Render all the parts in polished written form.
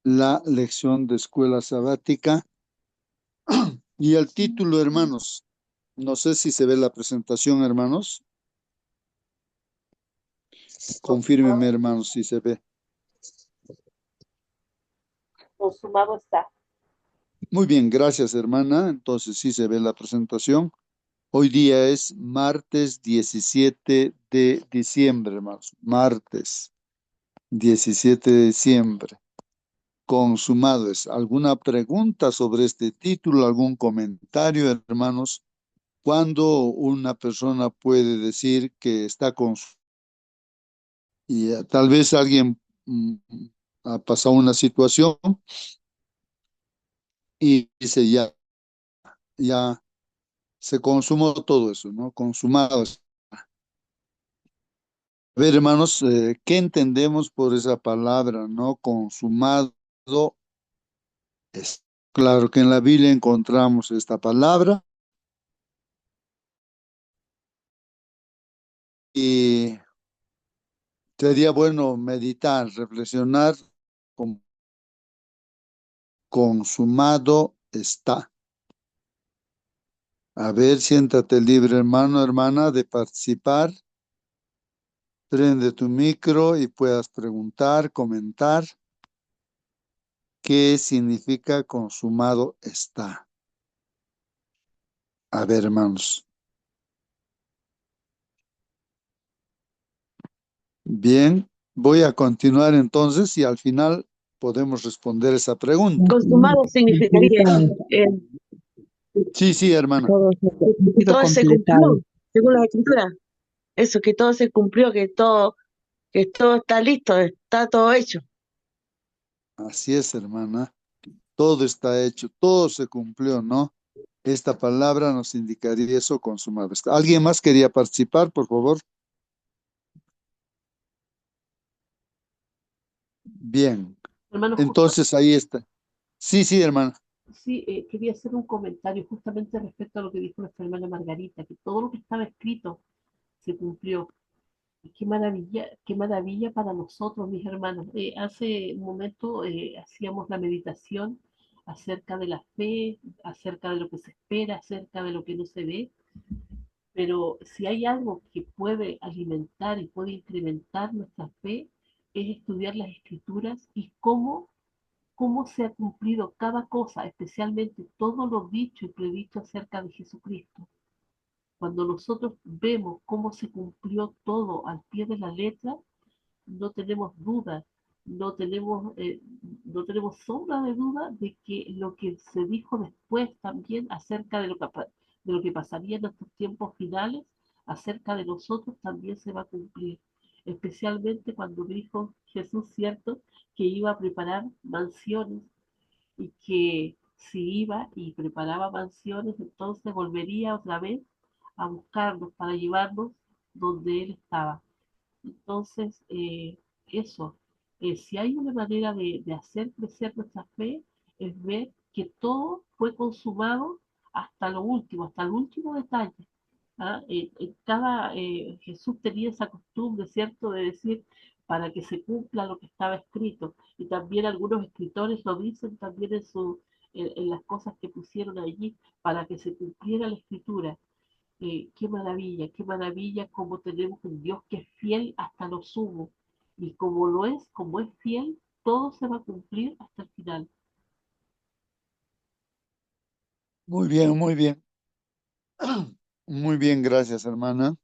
la lección de escuela sabática. Y el título, hermanos, no sé si se ve la presentación, hermanos. Confírmeme, hermanos, si se ve. Consumado está. Muy bien, gracias, hermana. Entonces sí se ve la presentación. Hoy día es martes 17 de diciembre, hermanos. Martes 17 de diciembre. Consumado es. ¿Alguna pregunta sobre este título? ¿Algún comentario, hermanos? ¿Cuándo una persona puede decir que está consumado? Y tal vez alguien ha pasado una situación y dice ya se consumó todo eso, ¿no? Consumado. A ver, hermanos, ¿qué entendemos por esa palabra, no? Consumado es. Claro que en la Biblia encontramos esta palabra y sería bueno meditar, reflexionar, con- consumado está. A ver, siéntate libre, hermano, hermana, de participar. Prende tu micro y puedas preguntar, comentar qué significa consumado está. A ver, hermanos. Bien, voy a continuar entonces y al final podemos responder esa pregunta. Consumado significaría que Sí, sí, hermana. Todo se ha sido todo se completado. cumplió, según la escritura. Eso, que todo se cumplió, que todo está listo, está todo hecho. Así es, hermana. Todo está hecho, todo se cumplió, ¿no? Esta palabra nos indicaría eso consumado está. ¿Alguien más quería participar, por favor? Bien, Hermano, entonces ahí está. Sí, sí, hermana. sí, quería hacer un comentario justamente respecto a lo que dijo nuestra hermana Margarita, que todo lo que estaba escrito se cumplió. Y qué maravilla para nosotros, mis hermanos. Hace un momento hacíamos la meditación acerca de la fe, acerca de lo que se espera, acerca de lo que no se ve, pero si hay algo que puede alimentar y puede incrementar nuestra fe, es estudiar las escrituras y cómo se ha cumplido cada cosa, especialmente todo lo dicho y predicho acerca de Jesucristo. Cuando nosotros vemos cómo se cumplió todo al pie de la letra, no tenemos duda, no tenemos, eh, no tenemos sombra de duda de que lo que se dijo después también acerca de lo que pasaría en estos tiempos finales, acerca de nosotros también se va a cumplir. Especialmente cuando dijo Jesús, cierto, que iba a preparar mansiones y que si iba y preparaba mansiones, entonces volvería otra vez a buscarnos para llevarnos donde Él estaba. Entonces, eso, si hay una manera de hacer crecer nuestra fe, es ver que todo fue consumado hasta lo último, hasta el último detalle. ¿Ah? Jesús tenía esa costumbre, ¿cierto?, de decir para que se cumpla lo que estaba escrito. Y también algunos escritores lo dicen también en las cosas que pusieron allí, para que se cumpliera la escritura. Qué maravilla como tenemos un Dios que es fiel hasta lo sumo. Y como es fiel, todo se va a cumplir hasta el final. Muy bien, muy bien. Muy bien, gracias, hermana.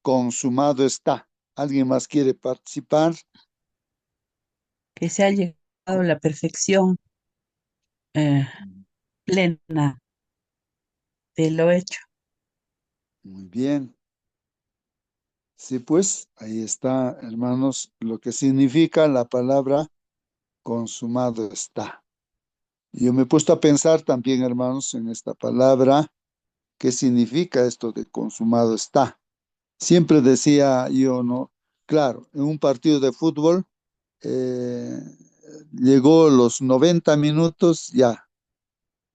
Consumado está. ¿Alguien más quiere participar? Que se ha llegado a la perfección eh, plena de lo hecho. Muy bien. Sí, pues ahí está, hermanos, lo que significa la palabra consumado está. Yo me he puesto a pensar también, hermanos, en esta palabra, qué significa esto de consumado está. Siempre decía yo, ¿no? Claro, en un partido de fútbol, eh, llegó los 90 minutos, ya,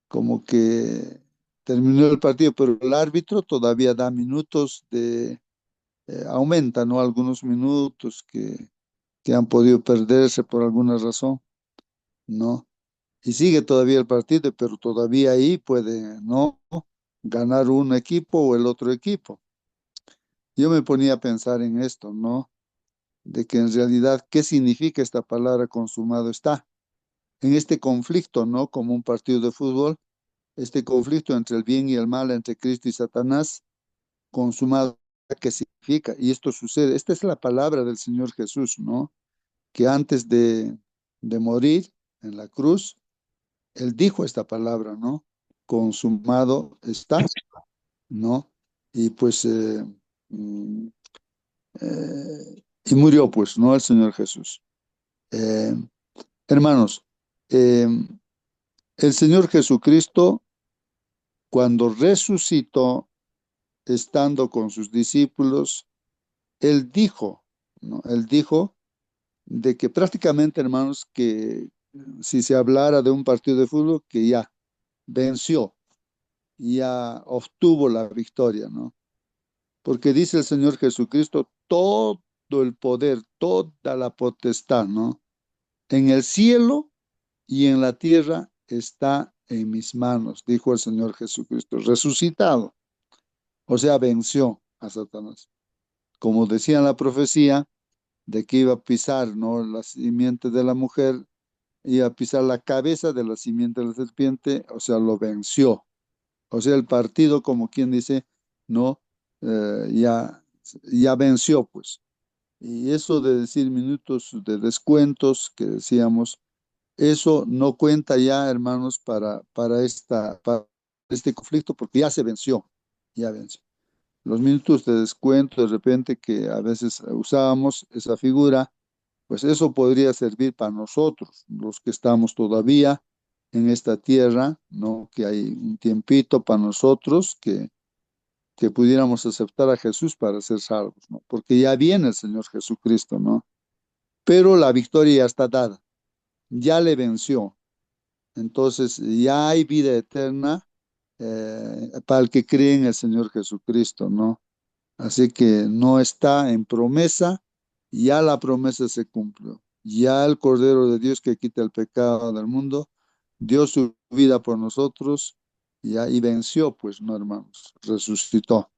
como que terminó el partido, pero el árbitro todavía da minutos aumenta, ¿no? Algunos minutos que han podido perderse por alguna razón. ¿no? Y sigue todavía el partido, pero todavía ahí puede, ¿no? Ganar un equipo o el otro equipo. Yo me ponía a pensar en esto, ¿no? De que en realidad, ¿qué significa esta palabra consumado está? En este conflicto, ¿no? Como un partido de fútbol, este conflicto entre el bien y el mal, entre Cristo y Satanás, consumado, ¿qué significa? Y esto sucede, esta es la palabra del Señor Jesús, ¿no? Que antes de morir en la cruz, Él dijo esta palabra, ¿no? Consumado está, ¿no? Y pues, mm, y murió pues, ¿no? El Señor Jesús. Eh, Hermanos, eh, el Señor Jesucristo, cuando resucitó, estando con sus discípulos, Él dijo, ¿no? Él dijo de que prácticamente, hermanos, que si se hablara de un partido de fútbol, que ya venció, ya obtuvo la victoria, ¿no? Porque dice el Señor Jesucristo, todo el poder, toda la potestad, ¿no? En el cielo y en la tierra está en mis manos, dijo el Señor Jesucristo, resucitado, o sea, venció a Satanás. Como decía en la profecía, de que iba a pisar, ¿no? La simiente de la mujer, iba a pisar la cabeza de la simiente de la serpiente, o sea, lo venció. O sea, el partido, como quien dice, no, ya venció, pues. Y eso de decir minutos de descuentos que decíamos, eso no cuenta ya, hermanos, para este conflicto, porque ya se venció, ya venció. Los minutos de descuento, de repente, que a veces usábamos esa figura, pues eso podría servir para nosotros, los que estamos todavía en esta tierra, ¿no? Que hay un tiempito para nosotros que pudiéramos aceptar a Jesús para ser salvos, ¿no? Porque ya viene el Señor Jesucristo, ¿no? Pero la victoria ya está dada, ya le venció. Entonces ya hay vida eterna para el que cree en el Señor Jesucristo, ¿no? Así que no está en promesa, ya la promesa se cumplió. Ya el Cordero de Dios que quita el pecado del mundo dio su vida por nosotros ya, y venció, pues, no, hermanos, resucitó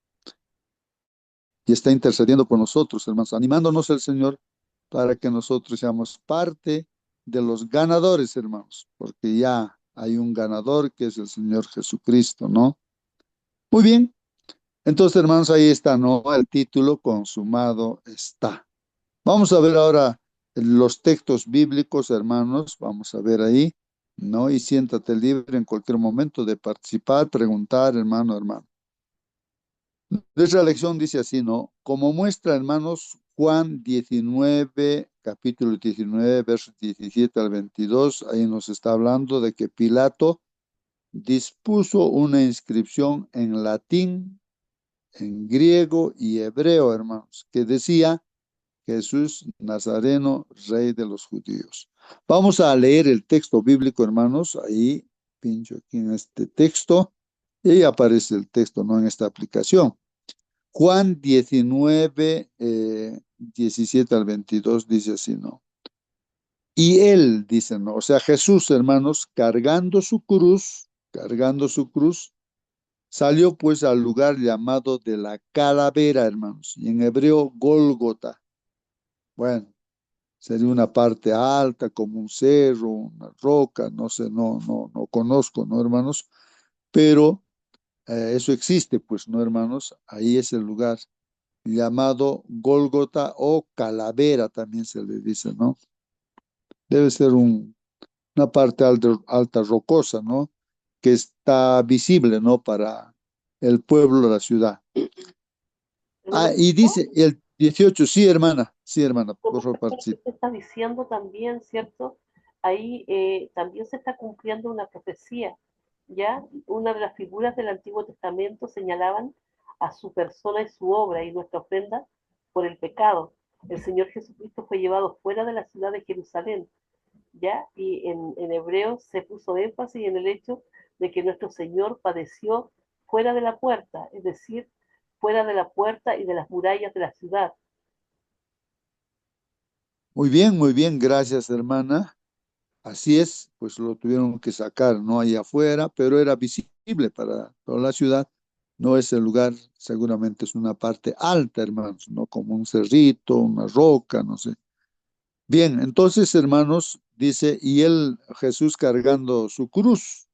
y está intercediendo por nosotros, hermanos, animándonos el Señor para que nosotros seamos parte de los ganadores, hermanos, porque ya hay un ganador que es el Señor Jesucristo, ¿no? Muy bien, entonces, hermanos, ahí está, ¿no? El título consumado está. Vamos a ver ahora los textos bíblicos, hermanos, vamos a ver ahí, ¿no? Y siéntate libre en cualquier momento de participar, preguntar, hermano, hermano. Nuestra lección dice así, ¿no? Como muestra, hermanos, Juan 19, capítulo 19, versos 17 al 22, ahí nos está hablando de que Pilato dispuso una inscripción en latín, en griego y hebreo, hermanos, que decía Jesús Nazareno, Rey de los Judíos. Vamos a leer el texto bíblico, hermanos, ahí pincho aquí en este texto y ahí aparece el texto, no en esta aplicación. Juan 19, 17 al 22 dice así, ¿no? Y él, dice, ¿no? O sea, Jesús, hermanos, cargando su cruz, salió pues al lugar llamado de la calavera, hermanos, y en hebreo Gólgota. Bueno, sería una parte alta, como un cerro, una roca, no sé, no conozco, ¿no, hermanos? Pero eso existe, pues, ¿no, hermanos? Ahí es el lugar llamado Gólgota o Calavera, también se le dice, ¿no? Debe ser una parte alta rocosa, ¿no? Que está visible, ¿no? Para el pueblo, la ciudad. Hermano, Ah, y dice el 18, sí, hermana, con por favor, respecto a lo que participe. usted está diciendo también, ¿cierto? Ahí también se está cumpliendo una profecía, ¿ya? Una de las figuras del Antiguo Testamento señalaban a su persona y su obra y nuestra ofrenda por el pecado. El Señor Jesucristo fue llevado fuera de la ciudad de Jerusalén, ¿ya? Y en hebreo se puso énfasis en el hecho de que nuestro Señor padeció fuera de la puerta, es decir, fuera de la puerta y de las murallas de la ciudad. Muy bien, gracias, hermana. Así es, pues lo tuvieron que sacar, no allá afuera, pero era visible para toda la ciudad. No es el lugar, seguramente es una parte alta, hermanos, no como un cerrito, una roca, no sé. Bien, entonces, hermanos, dice, y él, Jesús cargando su cruz,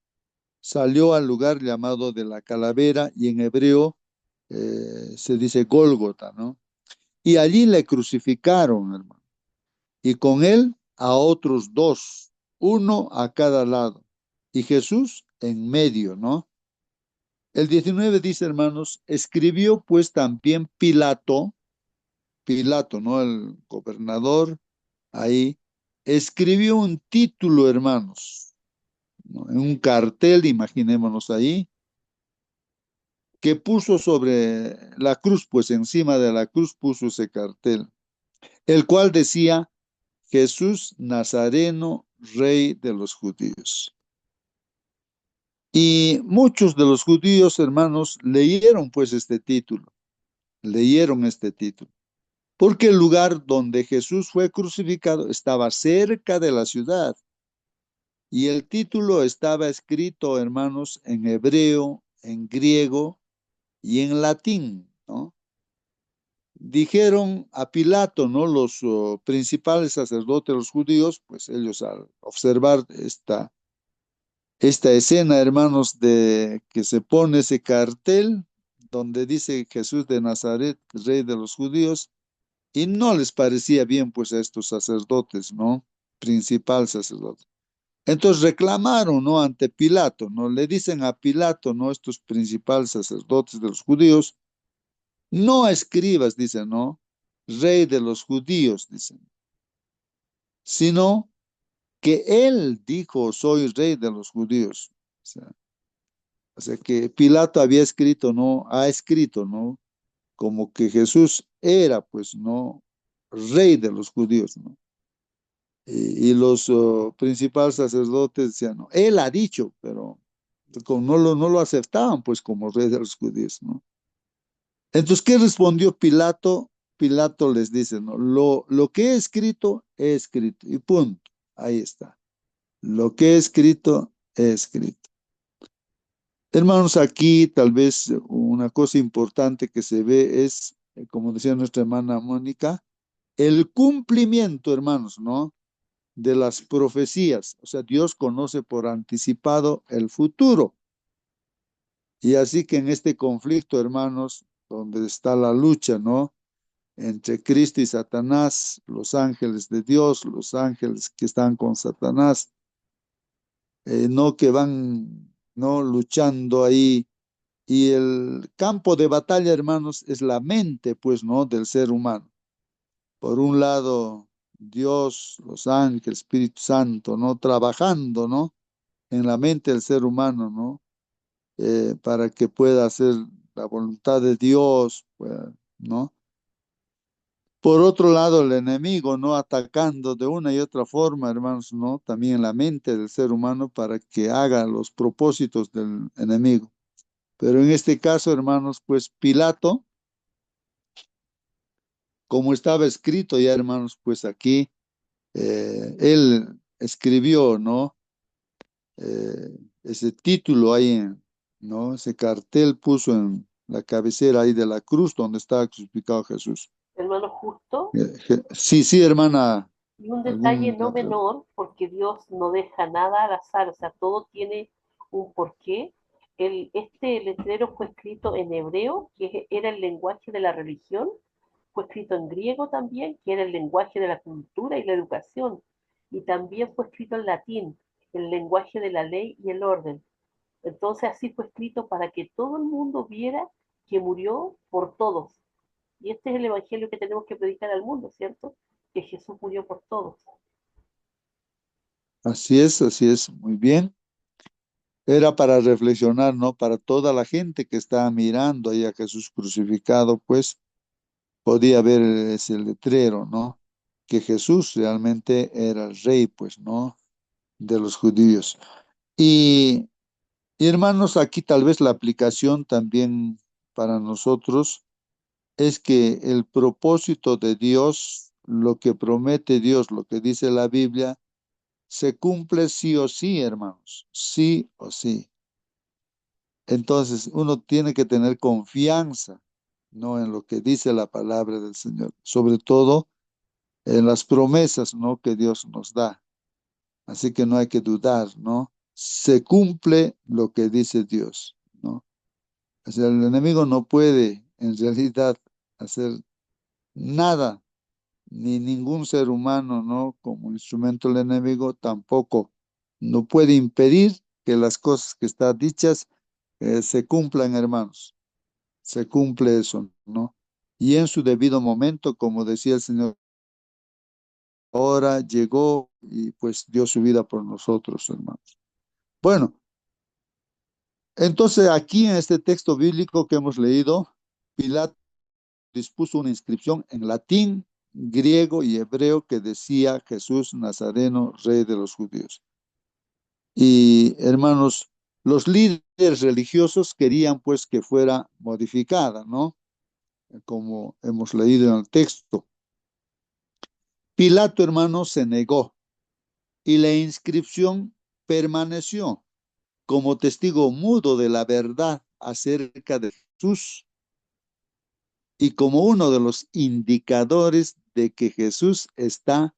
salió al lugar llamado de la calavera, y en hebreo se dice Gólgota, ¿no? Y allí le crucificaron, hermano, y con él a otros dos, uno a cada lado, y Jesús en medio, ¿no? El 19 dice, hermanos, escribió pues también Pilato, ¿no? El gobernador ahí, escribió un título, hermanos, ¿no? En un cartel, imaginémonos ahí, que puso sobre la cruz, pues encima de la cruz puso ese cartel, el cual decía, Jesús Nazareno, Rey de los judíos. Y muchos de los judíos, hermanos, leyeron pues leyeron este título, porque el lugar donde Jesús fue crucificado estaba cerca de la ciudad, y el título estaba escrito, hermanos, en hebreo, en griego y en latín, ¿no? Dijeron a Pilato, ¿no? Los principales sacerdotes, los judíos, pues ellos al observar esta escena, hermanos, de que se pone ese cartel donde dice Jesús de Nazaret, Rey de los judíos, y no les parecía bien, pues, a estos sacerdotes, ¿no? Principal sacerdote. Entonces reclamaron, ¿no? Ante Pilato, ¿no? Le dicen a Pilato, ¿no? Estos principales sacerdotes de los judíos, no escribas, dicen, ¿no? Rey de los judíos, dicen, sino que él dijo, soy rey de los judíos. O sea que Pilato había escrito, ¿no? Ha escrito, ¿no? Como que Jesús era, pues, ¿no? Rey de los judíos, ¿no? Y los principales sacerdotes decían, no, él ha dicho, pero como no lo aceptaban, pues, como rey de los judíos, ¿no? Entonces, ¿qué respondió Pilato? Pilato les dice, ¿no? Lo que he escrito, y punto. Ahí está. Lo que he escrito, he escrito. Hermanos, aquí tal vez una cosa importante que se ve es, como decía nuestra hermana Mónica, el cumplimiento, hermanos, ¿no? De las profecías. O sea, Dios conoce por anticipado el futuro. Y así que en este conflicto, hermanos, donde está la lucha, ¿no? Entre Cristo y Satanás, los ángeles de Dios, los ángeles que están con Satanás, no que van, ¿no? Luchando ahí. Y el campo de batalla, hermanos, es la mente, pues, ¿no? Del ser humano. Por un lado, Dios, los ángeles, Espíritu Santo, ¿no? Trabajando, ¿no? En la mente del ser humano, ¿no? Para que pueda hacer la voluntad de Dios, pues, ¿no? Por otro lado, el enemigo, ¿no? Atacando de una y otra forma, hermanos, ¿no? También en la mente del ser humano para que haga los propósitos del enemigo. Pero en este caso, hermanos, pues Pilato, como estaba escrito ya, hermanos, pues aquí él escribió, ¿no? Ese título ahí, ¿no? Ese cartel puso en la cabecera ahí de la cruz donde estaba crucificado Jesús. Hermano, justo. Sí, sí, hermana, Y un detalle algún no menor, porque Dios no deja nada al azar, o sea, todo tiene un porqué. Este letrero fue escrito en hebreo, que era el lenguaje de la religión, fue escrito en griego también, que era el lenguaje de la cultura y la educación, y también fue escrito en latín, el lenguaje de la ley y el orden. Entonces así fue escrito para que todo el mundo viera que murió por todos. Y este es el evangelio que tenemos que predicar al mundo, ¿cierto? Que Jesús murió por todos. así es, muy bien. Era para reflexionar, ¿no? Para toda la gente que estaba mirando ahí a Jesús crucificado, pues podía ver ese letrero, ¿no? Que Jesús realmente era el rey, pues, ¿no? De los judíos. Y, y hermanos, aquí tal vez la aplicación también para nosotros es que el propósito de Dios, lo que promete Dios, lo que dice la Biblia, se cumple sí o sí, hermanos, sí o sí. Entonces, uno tiene que tener confianza, ¿no? En lo que dice la palabra del Señor, sobre todo en las promesas, ¿no? Que Dios nos da. Así que no hay que dudar, ¿no? Se cumple lo que dice Dios, ¿no? O sea, el enemigo no puede en realidad hacer nada, ni ningún ser humano, ¿no? Como instrumento del enemigo tampoco no puede impedir que las cosas que están dichas se cumplan, hermanos. Se cumple eso, ¿no? Y en su debido momento, como decía el Señor, ahora llegó y pues dio su vida por nosotros, hermanos. Bueno, entonces aquí en este texto bíblico que hemos leído, Pilato dispuso una inscripción en latín, griego y hebreo que decía Jesús Nazareno, Rey de los Judíos. Y hermanos, los líderes religiosos querían pues que fuera modificada, ¿no? Como hemos leído en el texto. Pilato, hermanos, se negó y la inscripción permaneció como testigo mudo de la verdad acerca de Jesús y como uno de los indicadores de que Jesús está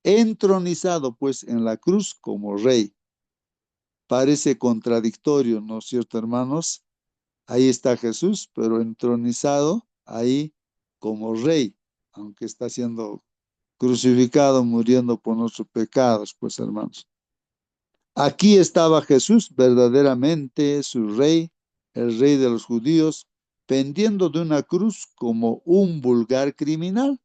entronizado pues en la cruz como rey. Parece contradictorio, ¿no es cierto, hermanos? Ahí está Jesús, pero entronizado ahí como rey, aunque está siendo crucificado, muriendo por nuestros pecados, pues hermanos. Aquí estaba Jesús, verdaderamente su rey, el rey de los judíos, pendiendo de una cruz como un vulgar criminal,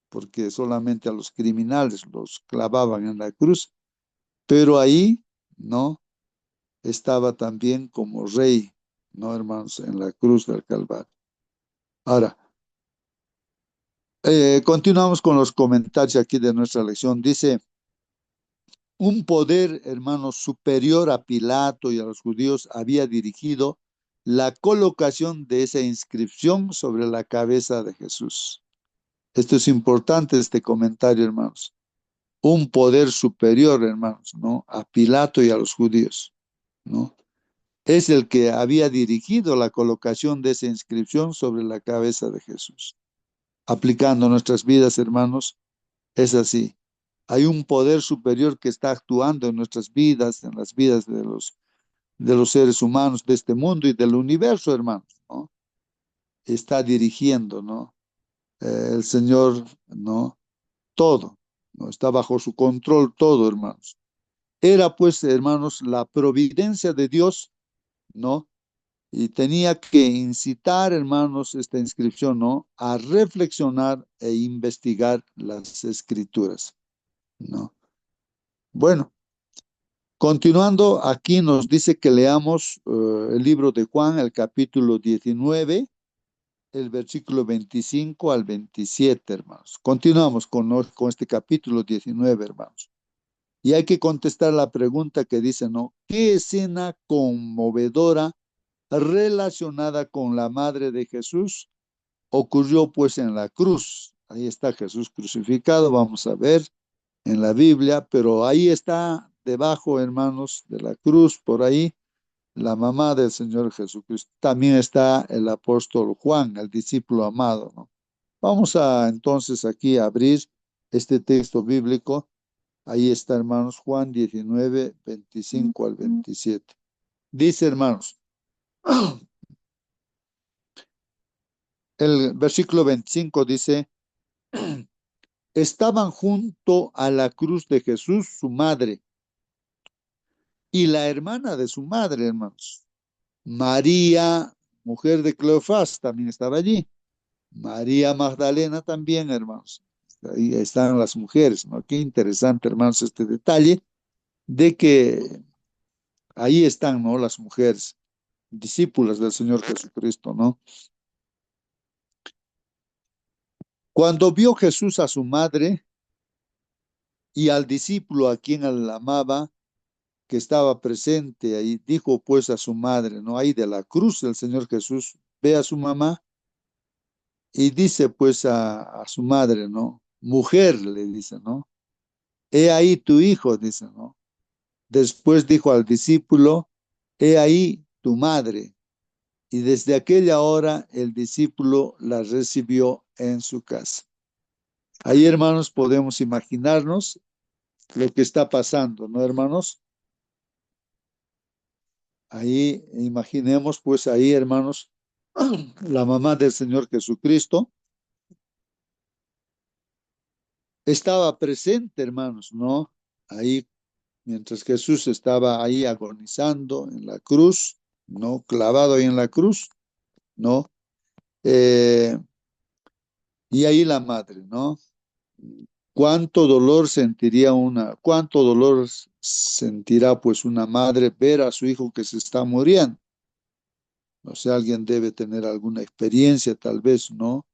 porque solamente a los criminales los clavaban en la cruz, pero ahí, ¿no? Estaba también como rey, ¿no, hermanos? En la cruz del Calvario. Ahora, continuamos con los comentarios aquí de nuestra lección. Dice, un poder, hermanos, superior a Pilato y a los judíos había dirigido la colocación de esa inscripción sobre la cabeza de Jesús. Esto es importante, este comentario, hermanos. Un poder superior, hermanos, ¿no? A Pilato y a los judíos, ¿no? Es el que había dirigido la colocación de esa inscripción sobre la cabeza de Jesús. Aplicando nuestras vidas, hermanos, es así. Hay un poder superior que está actuando en nuestras vidas, en las vidas de los seres humanos de este mundo y del universo, hermanos, ¿no? Está dirigiendo, ¿no? El Señor, ¿no? Todo, ¿no? Está bajo su control todo, hermanos. Era pues, hermanos, la providencia de Dios, ¿no? Y tenía que incitar, hermanos, esta inscripción, ¿no? A reflexionar e investigar las escrituras, ¿no? Bueno, continuando, aquí nos dice que leamos el libro de Juan, el capítulo 19, el versículo 25 al 27, hermanos. Continuamos con este capítulo 19, hermanos. Y hay que contestar la pregunta que dice, ¿no? ¿Qué escena conmovedora relacionada con la madre de Jesús ocurrió pues en la cruz? Ahí está Jesús crucificado, vamos a ver en la Biblia, pero ahí está debajo, hermanos, de la cruz, por ahí, la mamá del Señor Jesucristo. También está el apóstol Juan, el discípulo amado, ¿no? Vamos a entonces aquí abrir este texto bíblico. Ahí está, hermanos, Juan 19, 25 al 27. Dice, hermanos, el versículo 25 dice, estaban junto a la cruz de Jesús, su madre, y la hermana de su madre, hermanos. María, mujer de Cleofás, también estaba allí. María Magdalena también, hermanos. Ahí están las mujeres, ¿no? Qué interesante, hermanos, este detalle de que ahí están, ¿no? Las mujeres, discípulas del Señor Jesucristo, ¿no? Cuando vio Jesús a su madre y al discípulo a quien él amaba, que estaba presente ahí, dijo pues a su madre, ¿no? Ahí de la cruz del Señor Jesús, ve a su mamá y dice pues a su madre, ¿no? Mujer, le dice, ¿no? He ahí tu hijo, dice, ¿no? Después dijo al discípulo, he ahí tu madre. Y desde aquella hora el discípulo la recibió en su casa. Ahí, hermanos, podemos imaginarnos lo que está pasando, ¿no, hermanos? Ahí, imaginemos, pues ahí, hermanos, la mamá del Señor Jesucristo estaba presente, hermanos, ¿no? Ahí, mientras Jesús estaba ahí agonizando en la cruz, ¿no? Clavado ahí en la cruz, ¿no? Eh, y ahí la madre, ¿no? Cuánto dolor sentirá pues una madre ver a su hijo que se está muriendo. No sé, alguien debe tener alguna experiencia, tal vez, ¿no?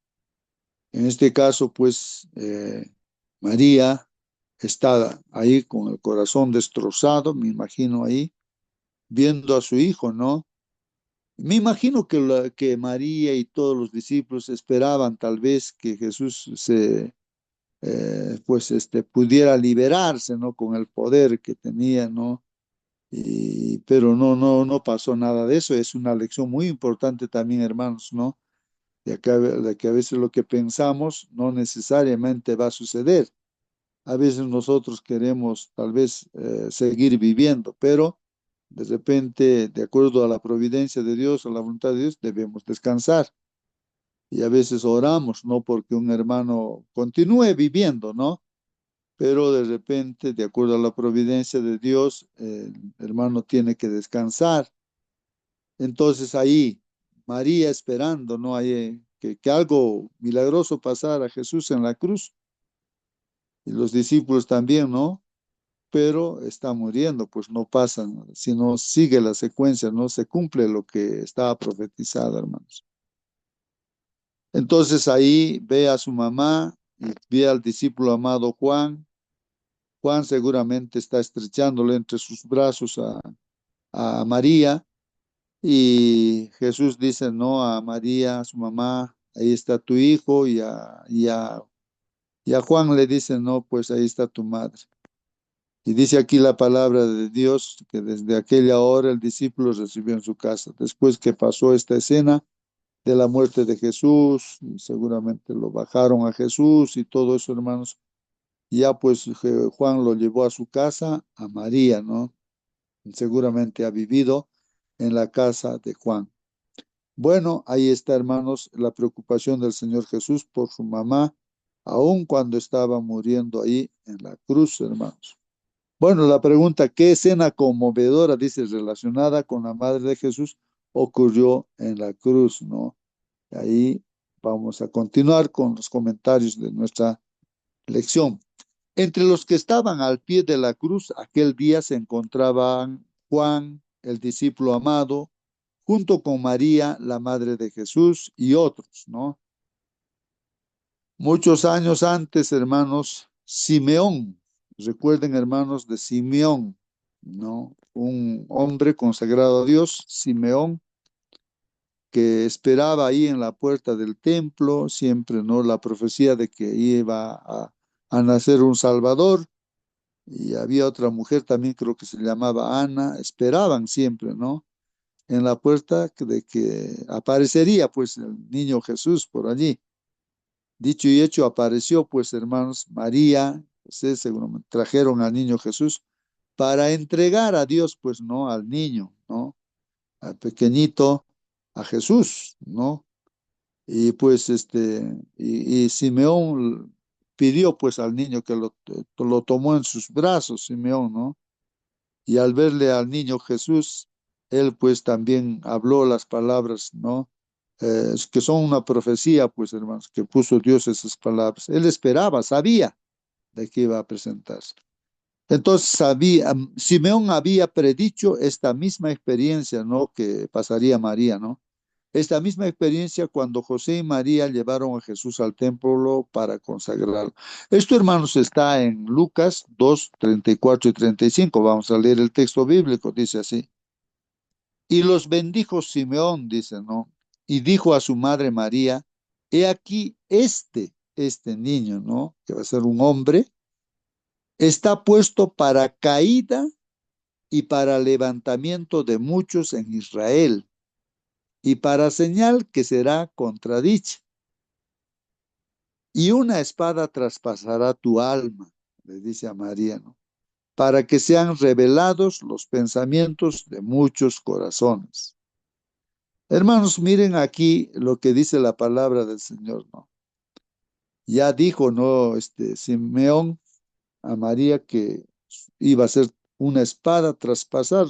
En este caso, pues, María está ahí con el corazón destrozado, me imagino ahí, viendo a su hijo, ¿no? Me imagino que María y todos los discípulos esperaban tal vez que Jesús pues, pudiera liberarse, ¿no? Con el poder que tenía, ¿no? Pero no pasó nada de eso. Es una lección muy importante también, hermanos, ¿no? De que a veces lo que pensamos no necesariamente va a suceder. A veces nosotros queremos tal vez seguir viviendo, pero de repente, de acuerdo a la providencia de Dios, a la voluntad de Dios, debemos descansar. Y a veces oramos, no porque un hermano continúe viviendo, ¿no? Pero de repente, de acuerdo a la providencia de Dios, el hermano tiene que descansar. Entonces ahí, María esperando, ¿no? Ahí, que algo milagroso pasara a Jesús en la cruz, y los discípulos también, ¿no? Pero está muriendo, pues no pasa, ¿no? Sino sigue la secuencia, no se cumple lo que estaba profetizado, hermanos. Entonces ahí ve a su mamá y ve al discípulo amado Juan. Juan seguramente está estrechándole entre sus brazos a María, y Jesús dice, no, a María, a su mamá, ahí está tu hijo, y a Juan le dice, no, pues ahí está tu madre. Y dice aquí la palabra de Dios que desde aquella hora el discípulo recibió en su casa. Después que pasó esta escena de la muerte de Jesús, y seguramente lo bajaron a Jesús y todo eso, hermanos, ya pues Juan lo llevó a su casa, a María, ¿no? Seguramente ha vivido en la casa de Juan. Bueno, ahí está, hermanos, la preocupación del Señor Jesús por su mamá, aun cuando estaba muriendo ahí en la cruz, hermanos. Bueno, la pregunta, ¿qué escena conmovedora, dice, relacionada con la madre de Jesús, ocurrió en la cruz, ¿no? Ahí vamos a continuar con los comentarios de nuestra lección. Entre los que estaban al pie de la cruz aquel día se encontraban Juan, el discípulo amado, junto con María, la madre de Jesús, y otros, ¿no? Muchos años antes, hermanos, Simeón, recuerden, hermanos, de Simeón, ¿no? Un hombre consagrado a Dios, Simeón, que esperaba ahí en la puerta del templo, siempre, ¿no? La profecía de que iba a nacer un Salvador, y había otra mujer también, creo que se llamaba Ana, esperaban siempre, ¿no? En la puerta de que aparecería, pues, el niño Jesús por allí. Dicho y hecho, apareció, pues, hermanos, María, José, seguramente trajeron al niño Jesús para entregar a Dios, pues, ¿no? Al niño, ¿no? Al pequeñito, a Jesús, ¿no? Y pues, y Simeón pidió, pues, al niño que lo tomó en sus brazos, Simeón, ¿no? Y al verle al niño Jesús, él, pues, también habló las palabras, ¿no? Que son una profecía, pues, hermanos, que puso Dios esas palabras. Él esperaba, sabía de que iba a presentarse. Entonces, Simeón había predicho esta misma experiencia, ¿no? Que pasaría María, ¿no? Esta misma experiencia cuando José y María llevaron a Jesús al templo para consagrarlo. Esto, hermanos, está en Lucas 2, 34 y 35. Vamos a leer el texto bíblico, dice así. Y los bendijo Simeón, dice, ¿no? Y dijo a su madre María, he aquí este niño, ¿no? Que va a ser un hombre, está puesto para caída y para levantamiento de muchos en Israel, y para señal que será contradicha. Y una espada traspasará tu alma, le dice a María, ¿no? Para que sean revelados los pensamientos de muchos corazones. Hermanos, miren aquí lo que dice la palabra del Señor, ¿no? Ya dijo, ¿no? Simeón a María que iba a ser una espada traspasar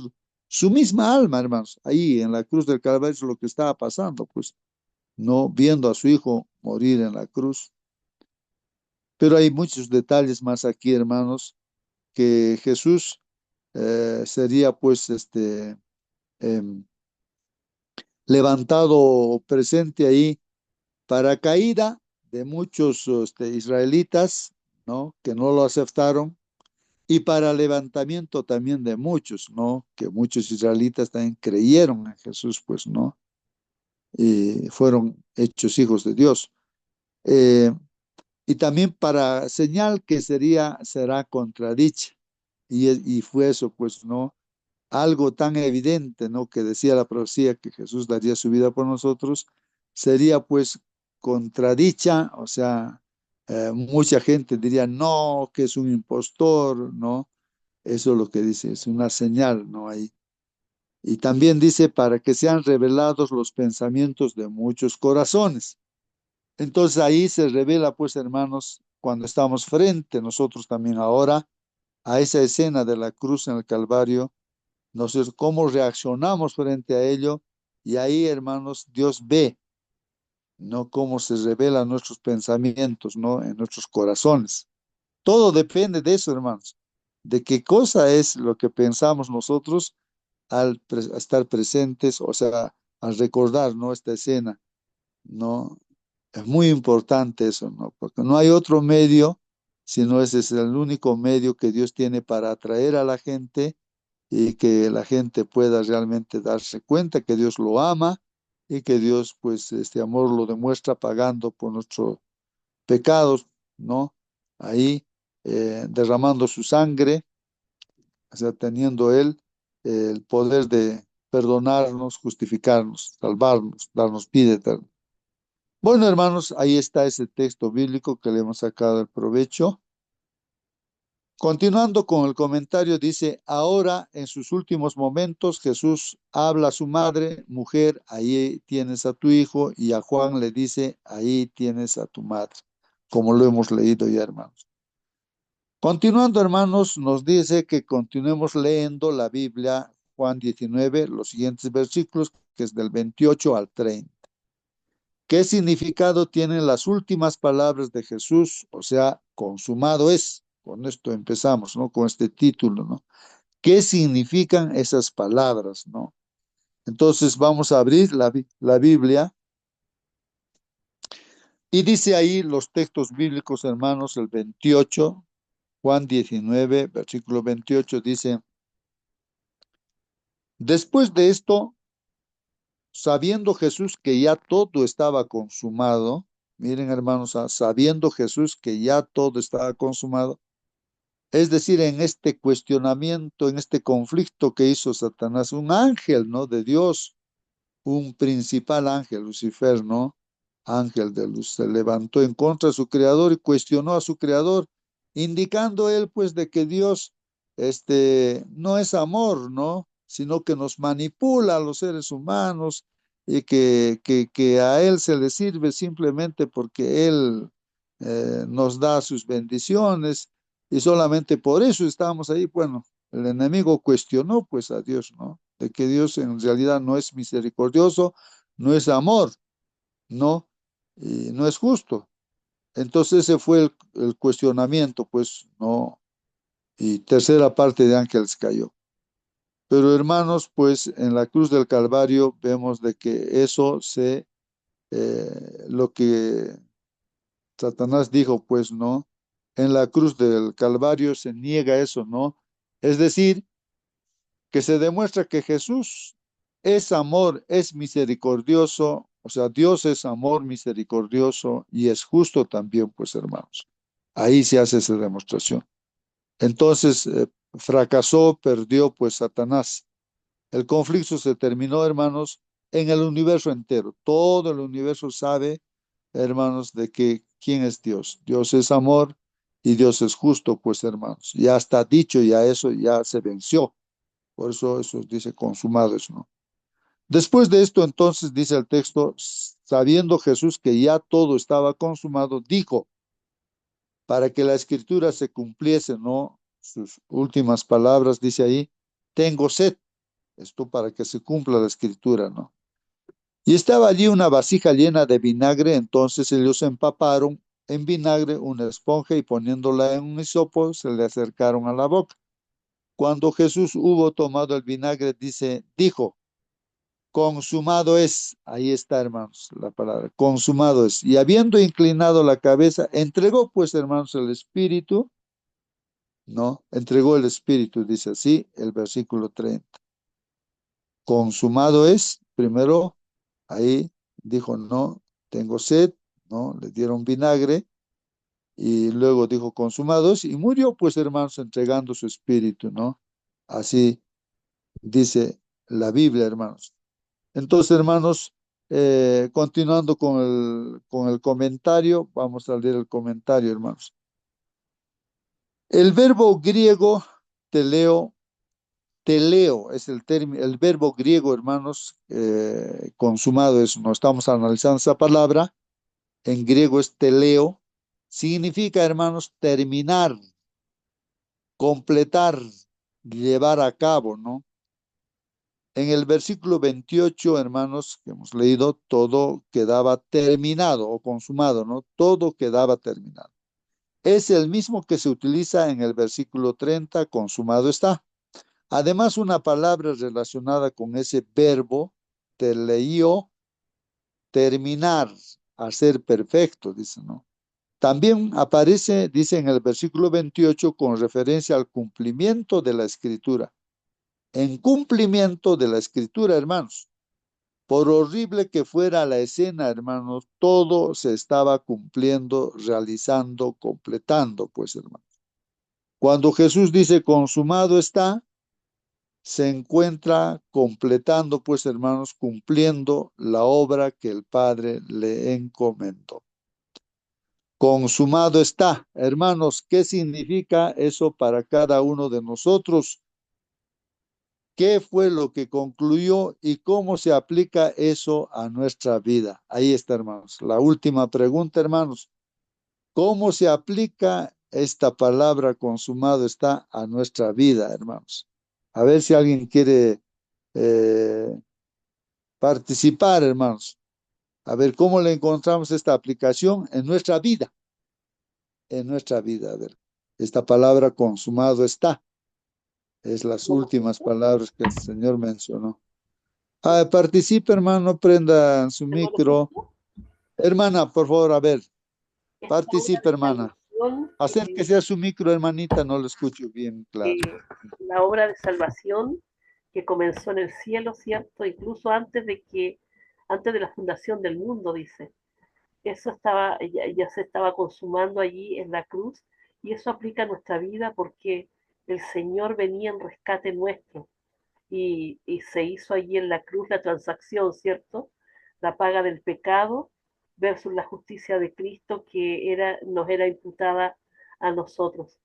su misma alma, hermanos. Ahí en la cruz del Calvario es lo que estaba pasando, pues, no viendo a su hijo morir en la cruz. Pero hay muchos detalles más aquí, hermanos, que Jesús sería pues em, levantado presente ahí para caída de muchos israelitas, ¿no? Que no lo aceptaron, y para levantamiento también de muchos, ¿no? Que muchos israelitas también creyeron en Jesús, pues, ¿no? Y fueron hechos hijos de Dios. Eh, y también para señal que será contradicha. Y fue eso, pues, ¿no? Algo tan evidente, ¿no? Que decía la profecía que Jesús daría su vida por nosotros, sería pues contradicha, o sea, mucha gente diría, no, que es un impostor, ¿no? Eso es lo que dice, es una señal, ¿no? Ahí. Y también dice, para que sean revelados los pensamientos de muchos corazones. Entonces ahí se revela, pues, hermanos, cuando estamos frente nosotros también ahora a esa escena de la cruz en el Calvario, nosotros cómo reaccionamos frente a ello, y ahí, hermanos, Dios ve, ¿no? Cómo se revelan nuestros pensamientos, ¿no? En nuestros corazones. Todo depende de eso, hermanos, de qué cosa es lo que pensamos nosotros al estar presentes, o sea, al recordar, ¿no? Esta escena, ¿no? Es muy importante eso, ¿no? Porque no hay otro medio, sino ese es el único medio que Dios tiene para atraer a la gente y que la gente pueda realmente darse cuenta que Dios lo ama y que Dios, pues, este amor lo demuestra pagando por nuestros pecados, ¿no? Ahí, derramando su sangre, o sea, teniendo Él el poder de perdonarnos, justificarnos, salvarnos, darnos vida eterna. Bueno, hermanos, ahí está ese texto bíblico que le hemos sacado el provecho. Continuando con el comentario, dice, ahora en sus últimos momentos Jesús habla a su madre, mujer, ahí tienes a tu hijo, y a Juan le dice, ahí tienes a tu madre, como lo hemos leído ya, hermanos. Continuando, hermanos, nos dice que continuemos leyendo la Biblia, Juan 19, los siguientes versículos, que es del 28 al 30. ¿Qué significado tienen las últimas palabras de Jesús? O sea, consumado es. Con esto empezamos, ¿no? Con este título, ¿no? ¿Qué significan esas palabras, no? Entonces vamos a abrir la Biblia y dice ahí los textos bíblicos, hermanos, el 28, Juan 19, versículo 28, dice, después de esto, sabiendo Jesús que ya todo estaba consumado, miren, hermanos, sabiendo Jesús que ya todo estaba consumado, es decir, en este cuestionamiento, en este conflicto que hizo Satanás, un ángel, ¿no? De Dios, un principal ángel, Lucifer, ¿no? Ángel de luz, se levantó en contra de su creador y cuestionó a su creador, indicando él, pues, de que Dios, no es amor, ¿no? Sino que nos manipula a los seres humanos y que a él se le sirve simplemente porque él nos da sus bendiciones y solamente por eso estamos ahí. Bueno, el enemigo cuestionó, pues, a Dios, ¿no? De que Dios en realidad no es misericordioso, no es amor, ¿no? Y no es justo. Entonces ese fue el cuestionamiento, pues, ¿no? Y tercera parte de ángeles cayó. Pero hermanos, pues en la cruz del Calvario vemos de que eso lo que Satanás dijo, pues, ¿no? En la cruz del Calvario se niega eso, ¿no? Es decir, que se demuestra que Jesús es amor, es misericordioso, o sea, Dios es amor misericordioso y es justo también, pues, hermanos. Ahí se hace esa demostración. Entonces, fracasó, perdió pues Satanás. El conflicto se terminó, hermanos, en el universo entero. Todo el universo sabe, hermanos, de que quién es Dios. Dios es amor y Dios es justo, pues, hermanos. Ya está dicho, ya eso ya se venció. Por eso dice consumado eso, ¿no? Después de esto, entonces, dice el texto, sabiendo Jesús que ya todo estaba consumado, dijo, para que la escritura se cumpliese, ¿no? Sus últimas palabras, dice ahí, tengo sed. Esto para que se cumpla la escritura, ¿no? Y estaba allí una vasija llena de vinagre, entonces ellos empaparon en vinagre una esponja y poniéndola en un hisopo se le acercaron a la boca. Cuando Jesús hubo tomado el vinagre, dijo, consumado es. Ahí está, hermanos, la palabra, consumado es. Y habiendo inclinado la cabeza, entregó pues, hermanos, el espíritu, ¿no? Entregó el espíritu, dice así, el versículo 30. Consumado es, primero, ahí dijo, no, tengo sed, ¿no? Le dieron vinagre y luego dijo, consumados, y murió, pues, hermanos, entregando su espíritu, ¿no? Así dice la Biblia, hermanos. Entonces, hermanos, continuando con el comentario, vamos a leer el comentario, hermanos. El verbo griego teleo es el término, el verbo griego, hermanos, consumado es, no estamos analizando esa palabra, en griego es teleo, significa, hermanos, terminar, completar, llevar a cabo, ¿no? En el versículo 28, hermanos, que hemos leído, todo quedaba terminado o consumado, ¿no? Todo quedaba terminado. Es el mismo que se utiliza en el versículo 30, consumado está. Además, una palabra relacionada con ese verbo, teleio, terminar, hacer perfecto, dice, ¿no? También aparece, dice en el versículo 28, con referencia al cumplimiento de la escritura. En cumplimiento de la escritura, hermanos. Por horrible que fuera la escena, hermanos, todo se estaba cumpliendo, realizando, completando, pues, hermanos. Cuando Jesús dice consumado está, se encuentra completando, pues, hermanos, cumpliendo la obra que el Padre le encomendó. Consumado está. Hermanos, ¿qué significa eso para cada uno de nosotros? ¿Qué fue lo que concluyó y cómo se aplica eso a nuestra vida? Ahí está, hermanos. La última pregunta, hermanos. ¿Cómo se aplica esta palabra consumado está a nuestra vida, hermanos? A ver si alguien quiere participar, hermanos. A ver cómo le encontramos esta aplicación en nuestra vida. En nuestra vida, a ver. Esta palabra consumado está. Es las últimas palabras que el Señor mencionó. Participe, hermano, prenda su ¿Tengo micro. ejemplo? Hermana, por favor, a ver, Esta obra participe, de hermana. salvación, Acérquese a su micro, hermanita, no lo escucho bien, claro. la obra de salvación que comenzó en el cielo, ¿cierto? Incluso antes de la fundación del mundo, dice. Eso ya se estaba consumando allí en la cruz y eso aplica a nuestra vida porque el Señor venía en rescate nuestro y se hizo allí en la cruz la transacción, ¿cierto? La paga del pecado versus la justicia de Cristo que nos era imputada a nosotros.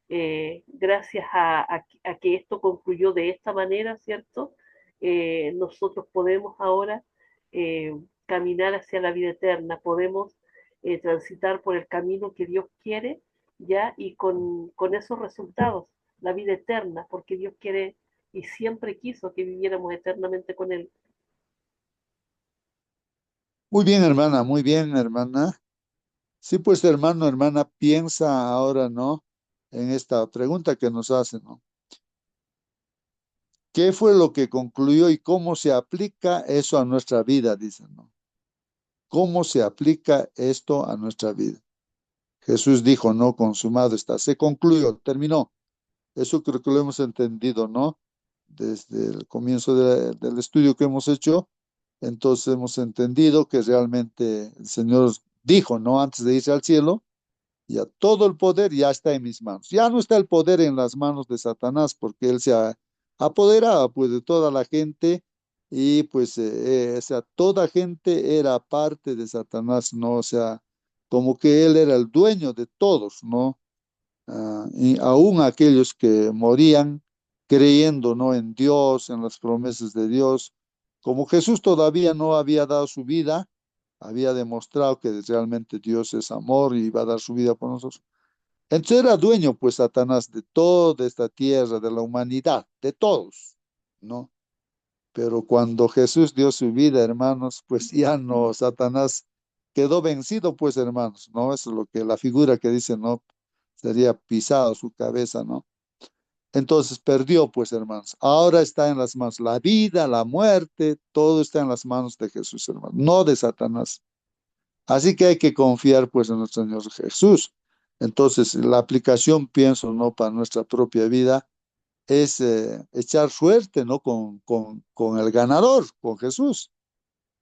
Gracias a que esto concluyó de esta manera, ¿cierto? Nosotros podemos ahora caminar hacia la vida eterna, podemos transitar por el camino que Dios quiere, ¿ya? Y con esos resultados, la vida eterna, porque Dios quiere y siempre quiso que viviéramos eternamente con Él. Muy bien, hermana, muy bien, hermana. Sí, pues, hermano, hermana, piensa ahora, ¿no? En esta pregunta que nos hace, ¿no? ¿Qué fue lo que concluyó y cómo se aplica eso a nuestra vida? Dicen, ¿no? ¿Cómo se aplica esto a nuestra vida? Jesús dijo, no, consumado está. Se concluyó, terminó. Eso creo que lo hemos entendido, ¿no? Desde el comienzo del estudio que hemos hecho, entonces hemos entendido que realmente el Señor dijo, ¿no? Antes de irse al cielo, Ya todo el poder ya está en mis manos. Ya no está el poder en las manos de Satanás, porque él se apoderaba pues de toda la gente y pues o sea, toda gente era parte de Satanás, ¿no? O sea, como que él era el dueño de todos, ¿no? Y aún aquellos que morían creyendo, ¿no? En Dios, en las promesas de Dios, como Jesús todavía no había dado su vida, había demostrado que realmente Dios es amor y iba a dar su vida por nosotros. Entonces era dueño, pues, Satanás de toda esta tierra, de la humanidad, de todos, ¿no? Pero cuando Jesús dio su vida, hermanos, pues ya no, Satanás quedó vencido, pues, hermanos, ¿no? Eso es lo que la figura que dice, ¿no? Sería pisado su cabeza, ¿no? Entonces perdió, pues, hermanos. Ahora está en las manos, la vida, la muerte, todo está en las manos de Jesús, hermanos, no de Satanás. Así que hay que confiar, pues, en nuestro Señor Jesús. Entonces, la aplicación, pienso, ¿no? Para nuestra propia vida es echar suerte, ¿no? Con el ganador, con Jesús.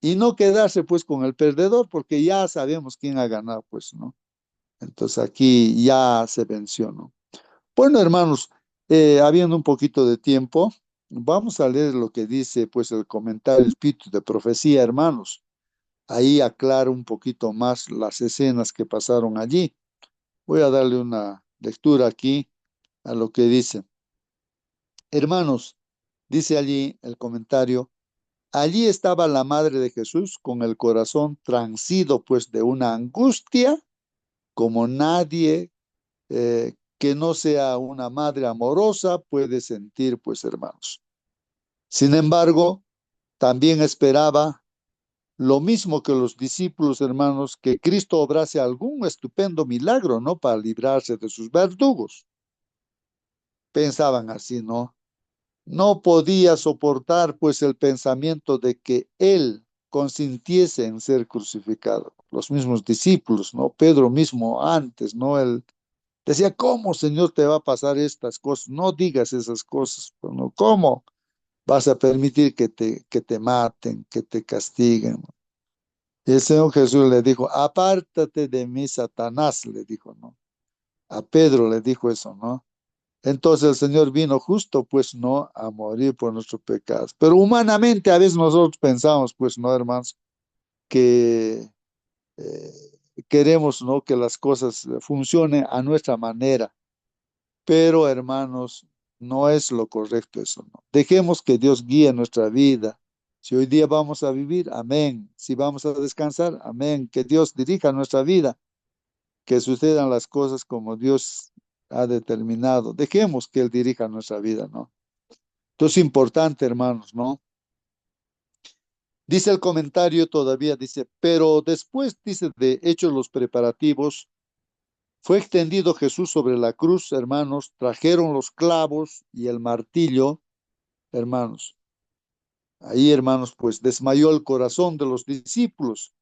Y no quedarse, pues, con el perdedor, porque ya sabemos quién ha ganado, pues, ¿no? Entonces, aquí ya se venció, ¿no? Bueno, hermanos, habiendo un poquito de tiempo, vamos a leer lo que dice, pues, el comentario Espíritu de Profecía, hermanos. Ahí aclara un poquito más las escenas que pasaron allí. Voy a darle una lectura aquí a lo que dice. Hermanos, dice allí el comentario, allí estaba la madre de Jesús con el corazón transido pues de una angustia como nadie que no sea una madre amorosa puede sentir, pues hermanos. Sin embargo, también esperaba lo mismo que los discípulos, hermanos, que Cristo obrase algún estupendo milagro, ¿no? Para librarse de sus verdugos. Pensaban así, ¿no? No podía soportar, pues, el pensamiento de que Él consintiese en ser crucificado. Los mismos discípulos, ¿no? Pedro mismo antes, ¿no? Él decía, ¿cómo, Señor, te va a pasar estas cosas? No digas esas cosas, pues, ¿no? ¿Cómo vas a permitir que te maten, que te castiguen? Y el Señor Jesús le dijo, apártate de mí, Satanás, le dijo, ¿no? A Pedro le dijo eso, ¿no? Entonces el Señor vino justo, pues, ¿no? A morir por nuestros pecados. Pero humanamente a veces nosotros pensamos, pues, ¿no, hermanos? Que eh, queremos, ¿no? Que las cosas funcionen a nuestra manera. Pero, hermanos, no es lo correcto eso, ¿no? Dejemos que Dios guíe nuestra vida. Si hoy día vamos a vivir, amén. Si vamos a descansar, amén. Que Dios dirija nuestra vida, que sucedan las cosas como Dios ha determinado. Dejemos que Él dirija nuestra vida, ¿no? Esto es importante, hermanos, ¿no? Dice el comentario todavía, dice, pero después, dice, de hechos los preparativos, fue extendido Jesús sobre la cruz, hermanos, trajeron los clavos y el martillo, hermanos. Ahí, hermanos, pues desmayó el corazón de los discípulos.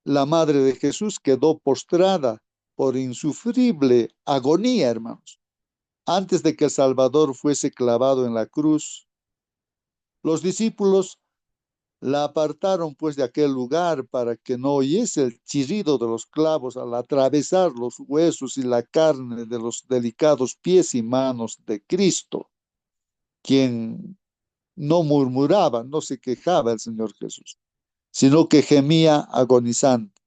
La madre de Jesús quedó postrada por insufrible agonía, hermanos. Antes de que el Salvador fuese clavado en la cruz, los discípulos la apartaron pues de aquel lugar para que no oyese el chirrido de los clavos al atravesar los huesos y la carne de los delicados pies y manos de Cristo, quien no murmuraba, no se quejaba el Señor Jesús, sino que gemía agonizante.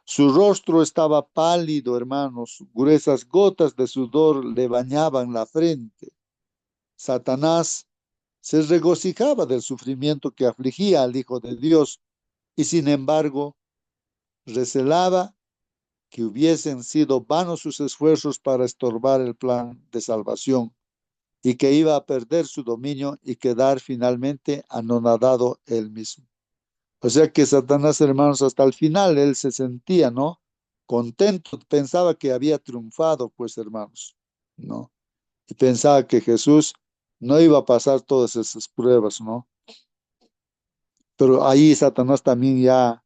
Su rostro estaba pálido, hermanos, gruesas gotas de sudor le bañaban la frente. Satanás se regocijaba del sufrimiento que afligía al Hijo de Dios y sin embargo recelaba que hubiesen sido vanos sus esfuerzos para estorbar el plan de salvación y que iba a perder su dominio y quedar finalmente anonadado él mismo. O sea que Satanás, hermanos, hasta el final él se sentía, ¿no? Contento, pensaba que había triunfado, pues, hermanos, ¿no? Y pensaba que Jesús no iba a pasar todas esas pruebas, ¿no? Pero ahí Satanás también ya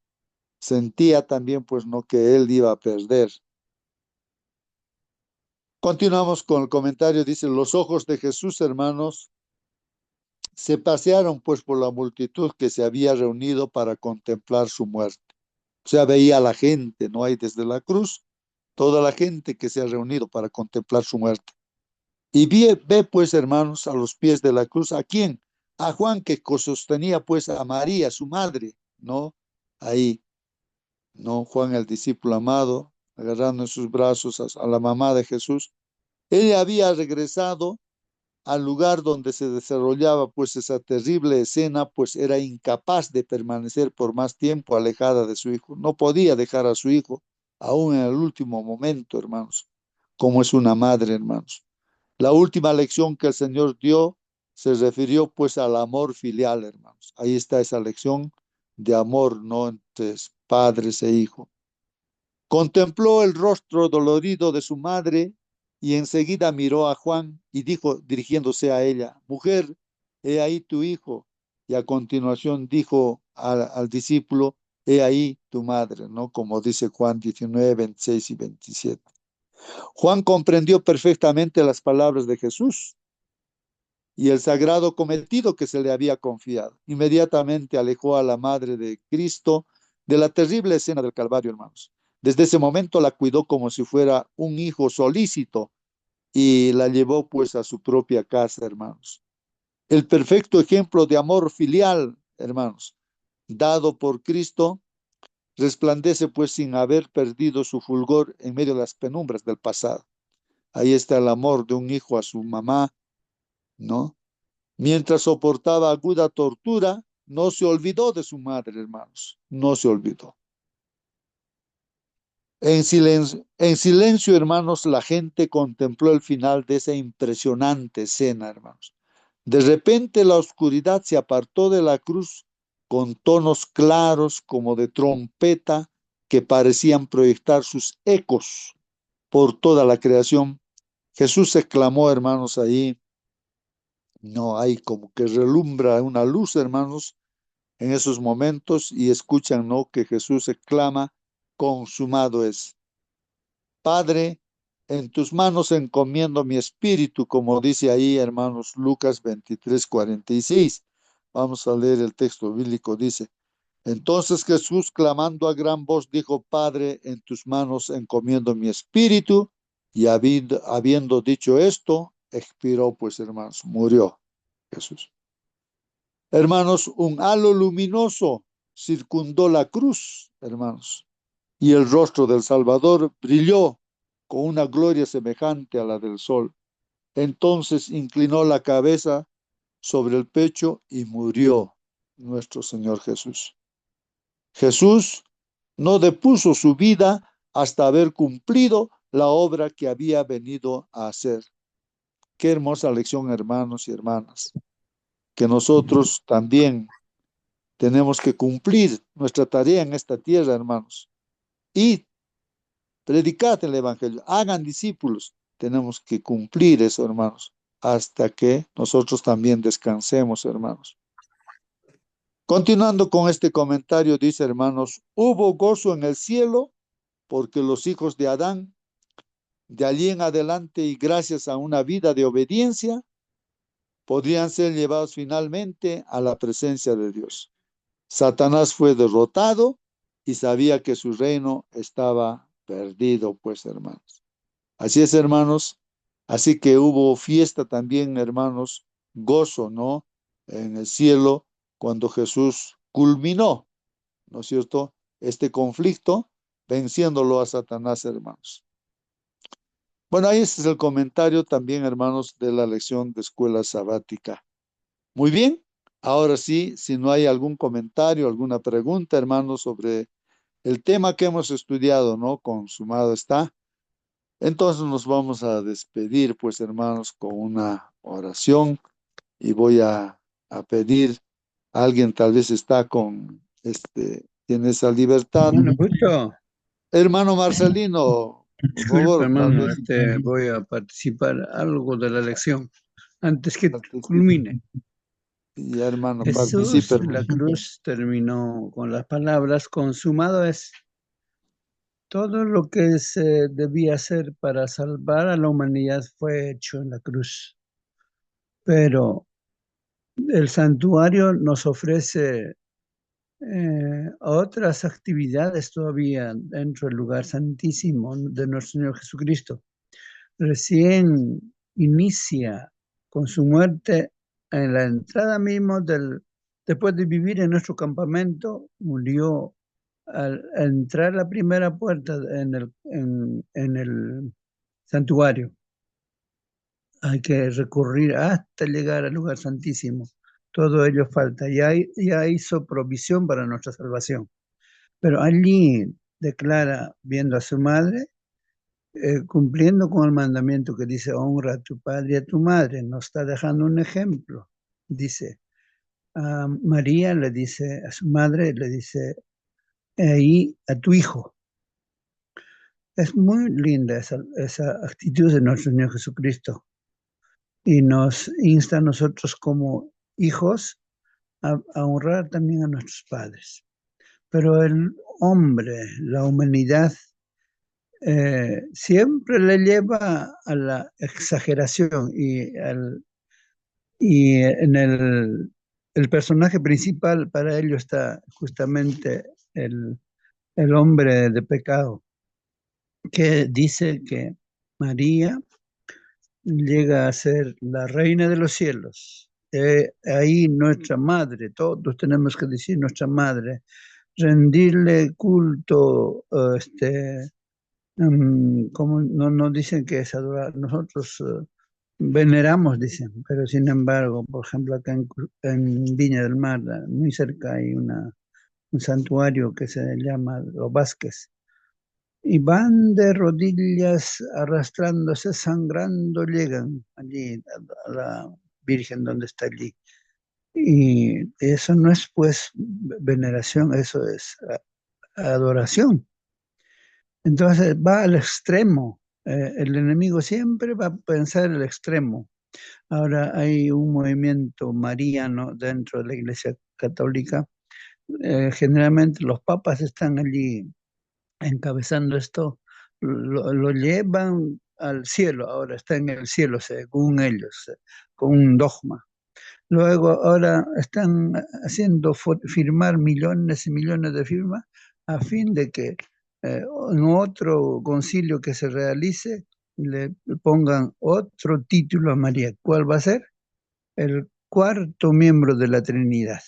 sentía también, pues, ¿no? Que él iba a perder. Continuamos con el comentario, dice, los ojos de Jesús, hermanos, se pasearon pues por la multitud que se había reunido para contemplar su muerte. O sea, veía a la gente, ¿no? Ahí desde la cruz, toda la gente que se ha reunido para contemplar su muerte. Y ve pues, hermanos, a los pies de la cruz, ¿a quién? A Juan, que sostenía pues a María, su madre, ¿no? Ahí, ¿no? Juan, el discípulo amado, agarrando en sus brazos a la mamá de Jesús. Ella había regresado al lugar donde se desarrollaba pues esa terrible escena, pues era incapaz de permanecer por más tiempo alejada de su hijo. No podía dejar a su hijo, aún en el último momento, hermanos, como es una madre, hermanos. La última lección que el Señor dio se refirió pues al amor filial, hermanos. Ahí está esa lección de amor, ¿no? Entre padres e hijos. Contempló el rostro dolorido de su madre y enseguida miró a Juan y dijo, dirigiéndose a ella, mujer, he ahí tu hijo. Y a continuación dijo al discípulo, he ahí tu madre, ¿no? Como dice Juan 19, 26 y 27. Juan comprendió perfectamente las palabras de Jesús y el sagrado cometido que se le había confiado. Inmediatamente alejó a la madre de Cristo de la terrible escena del Calvario, hermanos. Desde ese momento la cuidó como si fuera un hijo solícito y la llevó pues a su propia casa, hermanos. El perfecto ejemplo de amor filial, hermanos, dado por Cristo, resplandece pues sin haber perdido su fulgor en medio de las penumbras del pasado. Ahí está el amor de un hijo a su mamá, ¿no? Mientras soportaba aguda tortura, no se olvidó de su madre, hermanos, no se olvidó. En silencio, hermanos, la gente contempló el final de esa impresionante escena, hermanos. De repente la oscuridad se apartó de la cruz con tonos claros como de trompeta que parecían proyectar sus ecos por toda la creación. Jesús exclamó, hermanos, ahí, no hay como que relumbra una luz, hermanos, en esos momentos y escuchan, ¿no? Que Jesús exclama, consumado es. Padre, en tus manos encomiendo mi espíritu, como dice ahí, hermanos, Lucas 23:46. Vamos a leer el texto bíblico, dice. Entonces Jesús, clamando a gran voz, dijo, Padre, en tus manos encomiendo mi espíritu, y habiendo dicho esto, expiró, pues, hermanos, murió Jesús. Hermanos, un halo luminoso circundó la cruz, hermanos, y el rostro del Salvador brilló con una gloria semejante a la del sol. Entonces inclinó la cabeza sobre el pecho y murió nuestro Señor Jesús. Jesús no depuso su vida hasta haber cumplido la obra que había venido a hacer. Qué hermosa lección, hermanos y hermanas, que nosotros también tenemos que cumplir nuestra tarea en esta tierra, hermanos. Y predicad el Evangelio, hagan discípulos. Tenemos que cumplir eso, hermanos, hasta que nosotros también descansemos, hermanos. Continuando con este comentario, dice, hermanos, hubo gozo en el cielo porque los hijos de Adán, de allí en adelante y gracias a una vida de obediencia, podrían ser llevados finalmente a la presencia de Dios. Satanás fue derrotado y sabía que su reino estaba perdido, pues, hermanos. Así es, hermanos. Así que hubo fiesta también, hermanos, gozo, ¿no? En el cielo, cuando Jesús culminó, ¿no es cierto?, este conflicto, venciéndolo a Satanás, hermanos. Bueno, ahí este es el comentario también, hermanos, de la lección de escuela sabática. Muy bien, ahora sí, si no hay algún comentario, alguna pregunta, hermanos, sobre el tema que hemos estudiado, ¿no? Consumado está. Entonces nos vamos a despedir, pues, hermanos, con una oración y voy a pedir a alguien, tal vez está con, tiene esa libertad. Hermano Pucho, Hermano Marcelino, por disculpa, favor, tal hermano, vez voy a participar algo de la lección antes que participe. culmine. Y hermano, participe, Jesús en la hermano. cruz terminó con las palabras, consumado es. Todo lo que se debía hacer para salvar a la humanidad fue hecho en la cruz. Pero el santuario nos ofrece otras actividades todavía dentro del lugar santísimo de nuestro Señor Jesucristo. Recién inicia con su muerte en la entrada mismo después de vivir en nuestro campamento, murió al entrar la primera puerta en el santuario. Hay que recurrir hasta llegar al lugar santísimo. Todo ello falta. Ya hizo provisión para nuestra salvación. Pero allí declara, viendo a su madre, cumpliendo con el mandamiento que dice, honra a tu padre y a tu madre, nos está dejando un ejemplo. Dice, a María le dice, a su madre le dice, ahí a tu hijo. Es muy linda esa actitud de nuestro Señor Jesucristo y nos insta a nosotros como hijos a honrar también a nuestros padres. Pero el hombre, la humanidad, siempre le lleva a la exageración y en el personaje principal para ello está justamente el hombre de pecado, que dice que María llega a ser la reina de los cielos. Ahí nuestra madre, todos tenemos que decir nuestra madre, rendirle culto, como no dicen que es adorar, nosotros veneramos, dicen, pero sin embargo, por ejemplo, acá en Viña del Mar, muy cerca hay un santuario que se llama Los Vázquez, y van de rodillas arrastrándose, sangrando, llegan allí a la Virgen donde está allí. Y eso no es pues veneración, eso es adoración. Entonces va al extremo. El enemigo siempre va a pensar el extremo. Ahora hay un movimiento mariano dentro de la Iglesia Católica. Generalmente los papas están allí encabezando esto, lo llevan al cielo, ahora está en el cielo según ellos, con un dogma. Luego ahora están haciendo firmar millones y millones de firmas a fin de que en otro concilio que se realice le pongan otro título a María. ¿Cuál va a ser? El cuarto miembro de la Trinidad.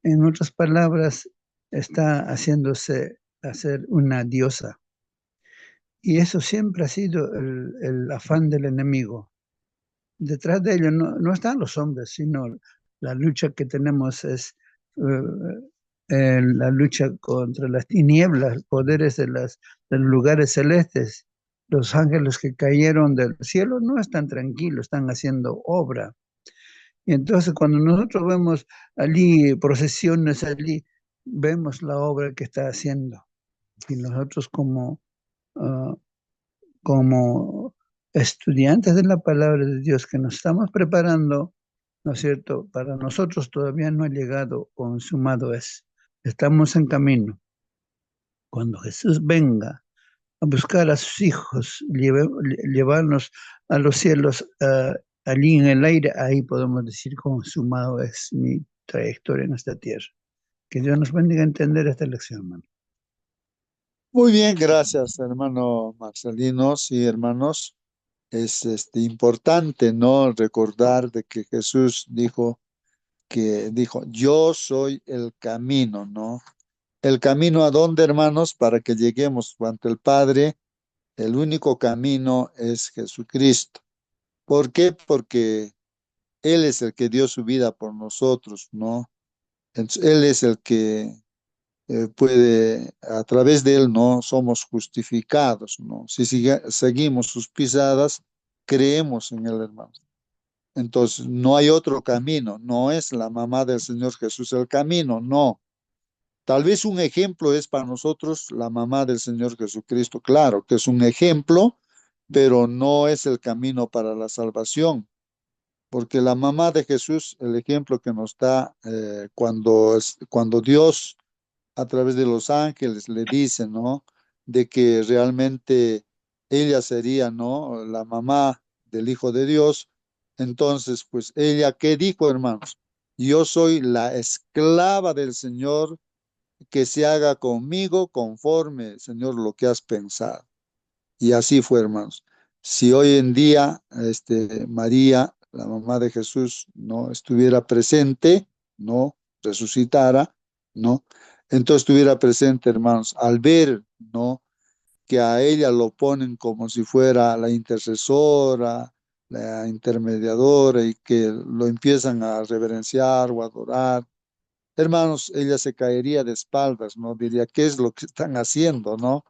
En otras palabras, está haciéndose hacer una diosa. Y eso siempre ha sido el afán del enemigo. Detrás de ello no están los hombres, sino la lucha que tenemos es la lucha contra las tinieblas, poderes de los lugares celestes. Los ángeles que cayeron del cielo no están tranquilos, están haciendo obra. Y entonces cuando nosotros vemos allí procesiones, allí vemos la obra que está haciendo. Y nosotros como estudiantes de la palabra de Dios que nos estamos preparando, ¿no es cierto? Para nosotros todavía no ha llegado, consumado es. Estamos en camino. Cuando Jesús venga a buscar a sus hijos, llevarnos a los cielos, allí en el aire, ahí podemos decir consumado es mi trayectoria en esta tierra. Que Dios nos bendiga a entender esta lección, hermano. Muy bien, gracias, hermano Marcelino. Sí, hermanos, es importante, ¿no? Recordar de que Jesús dijo, yo soy el camino, ¿no? ¿El camino a dónde, hermanos? Para que lleguemos ante el Padre, el único camino es Jesucristo. ¿Por qué? Porque Él es el que dio su vida por nosotros, ¿no? Entonces, Él es el que puede, a través de Él, ¿no? Somos justificados, ¿no? Si seguimos sus pisadas, creemos en Él, hermano. Entonces, no hay otro camino, no es la mamá del Señor Jesús el camino, no. Tal vez un ejemplo es para nosotros la mamá del Señor Jesucristo, claro que es un ejemplo, pero no es el camino para la salvación, porque la mamá de Jesús, el ejemplo que nos da cuando Dios a través de los ángeles le dice, ¿no? De que realmente ella sería, ¿no? La mamá del Hijo de Dios. Entonces, pues ella, ¿qué dijo, hermanos? yo soy la esclava del Señor, que se haga conmigo conforme, Señor, lo que has pensado. Y así fue, hermanos. Si hoy en día María, la mamá de Jesús, no estuviera presente, no resucitara, no, entonces estuviera presente, hermanos, al ver, no, que a ella lo ponen como si fuera la intercesora, la intermediadora, y que lo empiezan a reverenciar o adorar. Hermanos, ella se caería de espaldas, ¿no? Diría, ¿qué es lo que están haciendo, no?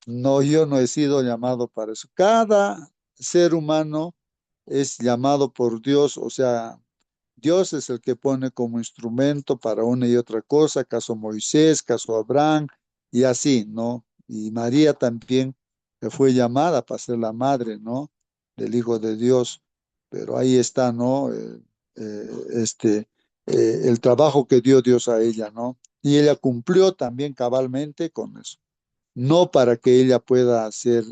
No, yo no he sido llamado para eso. Cada ser humano es llamado por Dios, o sea, Dios es el que pone como instrumento para una y otra cosa, caso Moisés, caso Abraham, y así, ¿no? Y María también, que fue llamada para ser la madre, ¿no? Del Hijo de Dios. Pero ahí está, ¿no? Eh, este, el trabajo que dio Dios a ella, ¿no? Y ella cumplió también cabalmente con eso. No para que ella pueda ser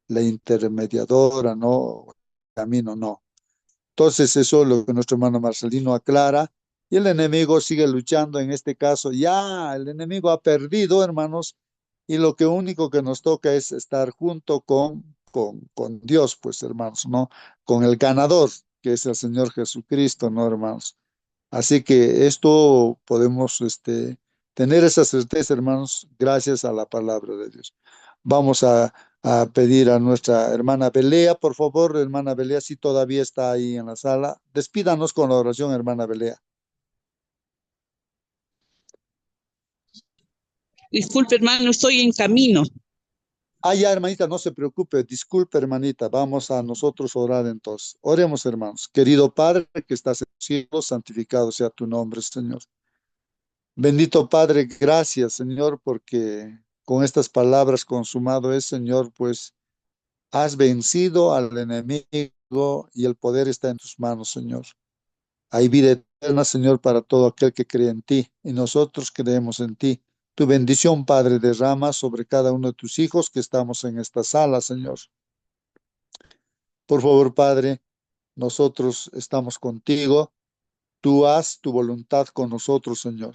la intermediadora, ¿no? Camino, no. Entonces eso es lo que nuestro hermano Marcelino aclara, y el enemigo sigue luchando en este caso. Ya el enemigo ha perdido, hermanos, y lo que único que nos toca es estar junto con Dios, pues, hermanos, ¿no? Con el ganador, que es el Señor Jesucristo, ¿no, hermanos? Así que esto podemos tener esa certeza, hermanos, gracias a la palabra de Dios. Vamos a pedir a nuestra hermana Belea, por favor, hermana Belea, si todavía está ahí en la sala. Despídanos con la oración, hermana Belea. Disculpe, hermano, estoy en camino. Ah, ya, hermanita, no se preocupe, disculpe, hermanita, vamos a nosotros orar entonces. Oremos, hermanos. Querido Padre que estás en los cielos, santificado sea tu nombre, Señor. Bendito Padre, gracias, Señor, porque con estas palabras consumado es, Señor, pues has vencido al enemigo y el poder está en tus manos, Señor. Hay vida eterna, Señor, para todo aquel que cree en ti, y nosotros creemos en ti. Tu bendición, Padre, derrama sobre cada uno de tus hijos que estamos en esta sala, Señor. Por favor, Padre, nosotros estamos contigo. Tú haz tu voluntad con nosotros, Señor.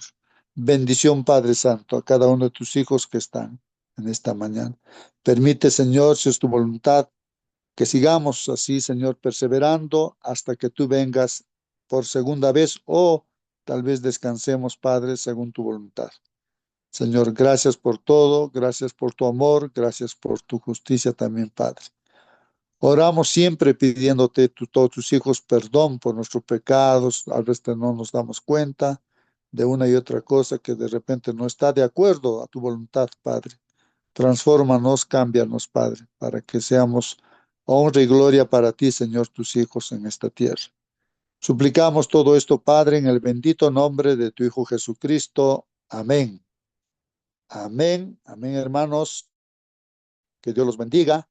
Bendición, Padre Santo, a cada uno de tus hijos que están en esta mañana. Permite, Señor, si es tu voluntad, que sigamos así, Señor, perseverando hasta que tú vengas por segunda vez, o tal vez descansemos, Padre, según tu voluntad. Señor, gracias por todo, gracias por tu amor, gracias por tu justicia también, Padre. Oramos siempre pidiéndote, todos tus hijos, perdón por nuestros pecados. A veces no nos damos cuenta de una y otra cosa que de repente no está de acuerdo a tu voluntad, Padre. Transfórmanos, cámbianos, Padre, para que seamos honra y gloria para ti, Señor, tus hijos en esta tierra. Suplicamos todo esto, Padre, en el bendito nombre de tu Hijo Jesucristo. Amén. Amén. Amén, hermanos. Que Dios los bendiga.